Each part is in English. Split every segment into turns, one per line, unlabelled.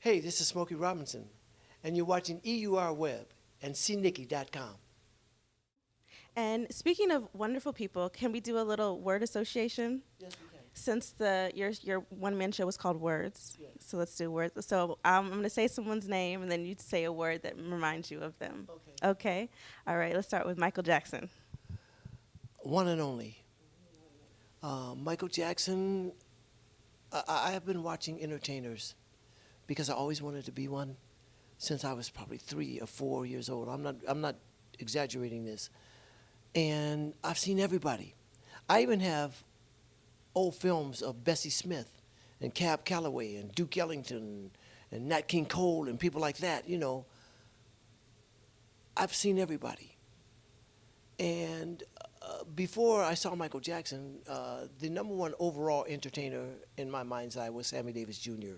Hey, this is Smokey Robinson, and you're watching EUR Web and cnicky.com.
And speaking of wonderful people, can we do a little word association?
Yes, we can.
Since your one man show was called Words,
Yes.
so let's do words. So I'm gonna say someone's name, and then you say a word that reminds you of them.
Okay.
Okay. All right. Let's start with Michael Jackson.
One and only. Michael Jackson, I have been watching entertainers because I always wanted to be one since I was probably 3 or 4 years old. I'm not exaggerating this. And I've seen everybody. I even have old films of Bessie Smith and Cab Calloway and Duke Ellington and Nat King Cole and people like that, you know. I've seen everybody. And before I saw Michael Jackson, the number one overall entertainer in my mind's eye was Sammy Davis Jr.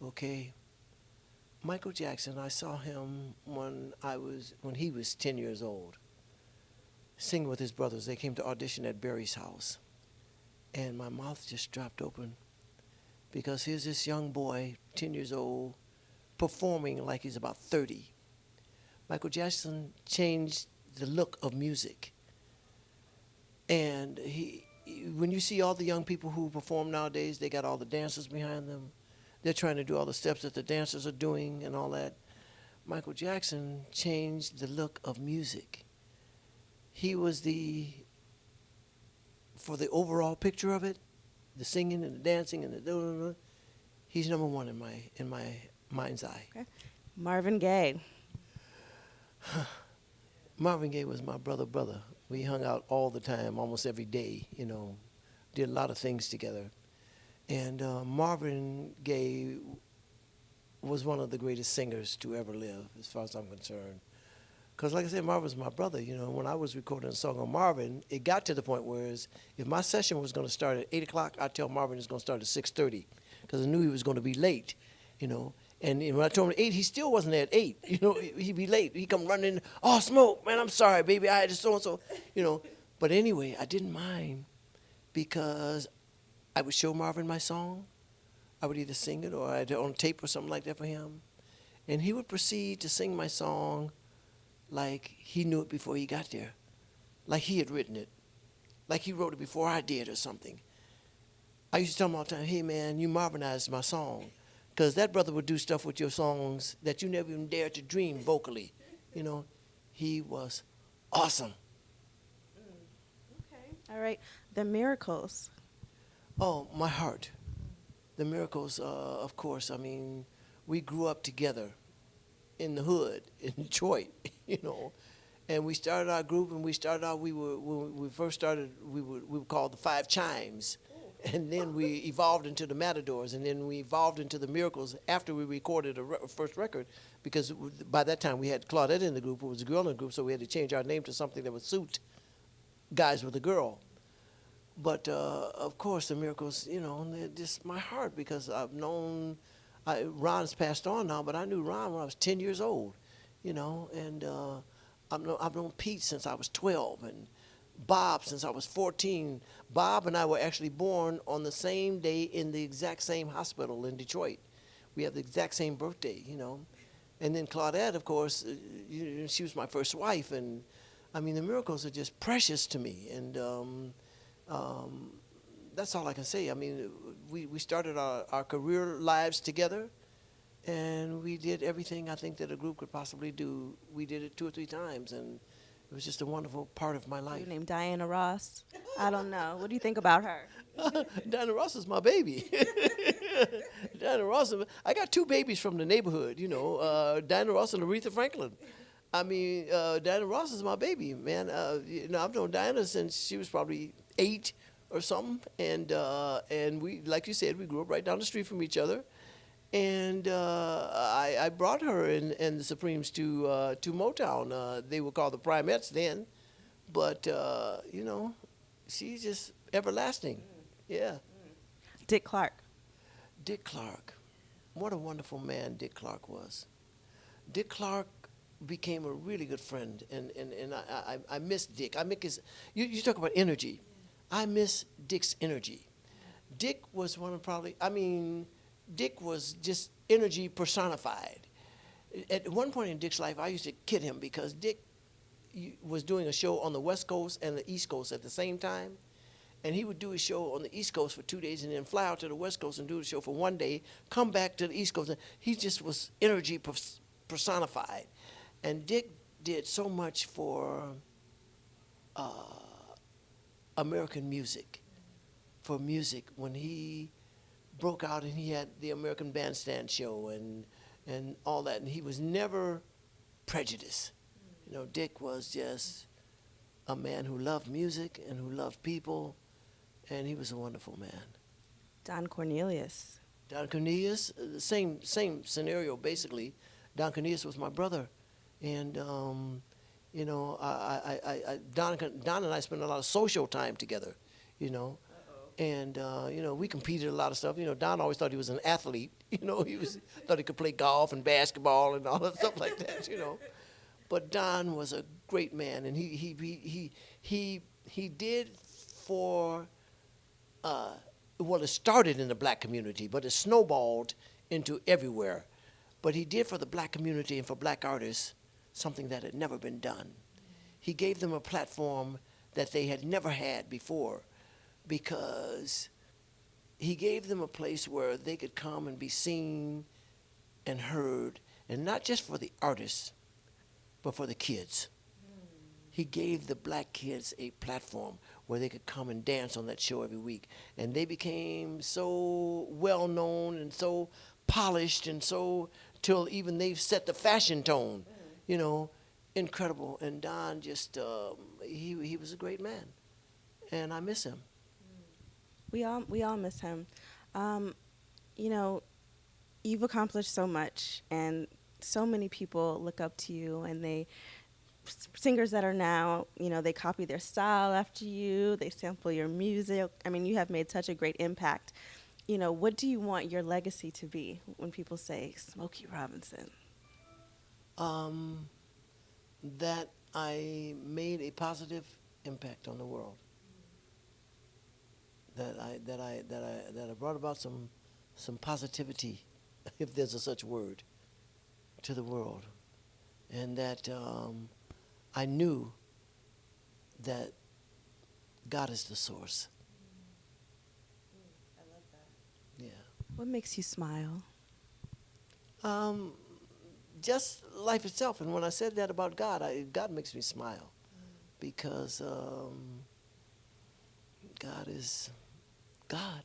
Okay? Michael Jackson, I saw him when he was 10 years old, singing with his brothers. They came to audition at Barry's house. And my mouth just dropped open because here's this young boy, 10 years old, performing like he's about 30. Michael Jackson changed the look of music. And when you see all the young people who perform nowadays, they got all the dancers behind them. They're trying to do all the steps that the dancers are doing and all that. Michael Jackson changed the look of music. He was for the overall picture of it, the singing and the dancing and the he's number one in my mind's eye.
Okay. Marvin Gaye.
Marvin Gaye was my brother. We hung out all the time, almost every day, you know, did a lot of things together. And Marvin Gaye was one of the greatest singers to ever live, as far as I'm concerned. Because like I said, Marvin's my brother. You know, when I was recording a song on Marvin, it got to the point where if my session was going to start at 8 o'clock, I'd tell Marvin it's going to start at 6:30 because I knew he was going to be late, you know. And when I told him 8, he still wasn't there at 8. You know, he'd be late. He'd come running, oh, Smoke, man, I'm sorry, baby, I had to so-and-so, you know. But anyway, I didn't mind because I would show Marvin my song. I would either sing it or I'd on tape or something like that for him. And he would proceed to sing my song like he knew it before he got there, like he had written it, like he wrote it before I did or something. I used to tell him all the time, hey, man, you Marvinized my song. Because that brother would do stuff with your songs that you never even dared to dream vocally. You know, he was awesome.
Okay. All right. The Miracles.
Oh, my heart. The Miracles, of course. I mean, we grew up together in the hood in Detroit, you know. And we started our group, and when we first started, we were called the Five Chimes. And then we evolved into the Matadors, and then we evolved into the Miracles after we recorded a first record, because by that time we had Claudette in the group, who was a girl in the group, so we had to change our name to something that would suit guys with a girl. But of course, the Miracles, you know, they're just my heart, because I've known, Ron's passed on now, but I knew Ron when I was 10 years old, you know, and I've known Pete since I was 12, and Bob since I was 14. Bob and I were actually born on the same day in the exact same hospital in Detroit. We have the exact same birthday, you know. And then Claudette, of course, she was my first wife. And, I mean, the Miracles are just precious to me. And that's all I can say. I mean, we started our career lives together, and we did everything I think that a group could possibly do. We did it 2 or 3 times, and it was just a wonderful part of my life.
Your name Diana Ross. I don't know. What do you think about her?
Diana Ross is my baby. Diana Ross, I got 2 babies from the neighborhood, you know, Diana Ross and Aretha Franklin. I mean, Diana Ross is my baby, man. You know, I've known Diana since she was probably 8 or something, and we, like you said, we grew up right down the street from each other. And I brought her and the Supremes to Motown. They were called the Primettes then, but you know, she's just everlasting. Yeah.
Dick Clark.
Dick Clark, what a wonderful man Dick Clark was. Dick Clark became a really good friend, and I miss Dick. I miss his. You talk about energy. I miss Dick's energy. Dick was one of probably. I mean, Dick was just energy personified. At one point in Dick's life, I used to kid him because Dick was doing a show on the West Coast and the East Coast at the same time. And he would do his show on the East Coast for 2 days and then fly out to the West Coast and do the show for 1 day, come back to the East Coast. He just was energy personified. And Dick did so much for American music, when he broke out and he had the American Bandstand show and all that. And he was never prejudiced. You know, Dick was just a man who loved music and who loved people, and he was a wonderful man.
Don Cornelius.
Don Cornelius, the same scenario basically. Don Cornelius was my brother, and you know, Don and I spent a lot of social time together, you know. And you know, we competed a lot of stuff. You know, Don always thought he was an athlete. You know, thought he could play golf and basketball and all that stuff like that. You know, but Don was a great man, and he did for well, it started in the black community, but it snowballed into everywhere. But he did for the black community and for black artists something that had never been done. He gave them a platform that they had never had before, because he gave them a place where they could come and be seen and heard, and not just for the artists, but for the kids. He gave the black kids a platform where they could come and dance on that show every week. And they became so well known and so polished and so, till even they've set the fashion tone, you know, incredible. And Don just, he was a great man. And I miss him.
We all miss him. You know, you've accomplished so much, and so many people look up to you, and singers that are now, you know, they copy their style after you, they sample your music. I mean, you have made such a great impact. You know, what do you want your legacy to be when people say Smokey Robinson?
That I made a positive impact on the world. That I brought about some positivity, if there's a such word, to the world, and that I knew that God is the source.
I love that.
Yeah.
What makes you smile?
Just life itself. And when I said that about God, God makes me smile, because God is God.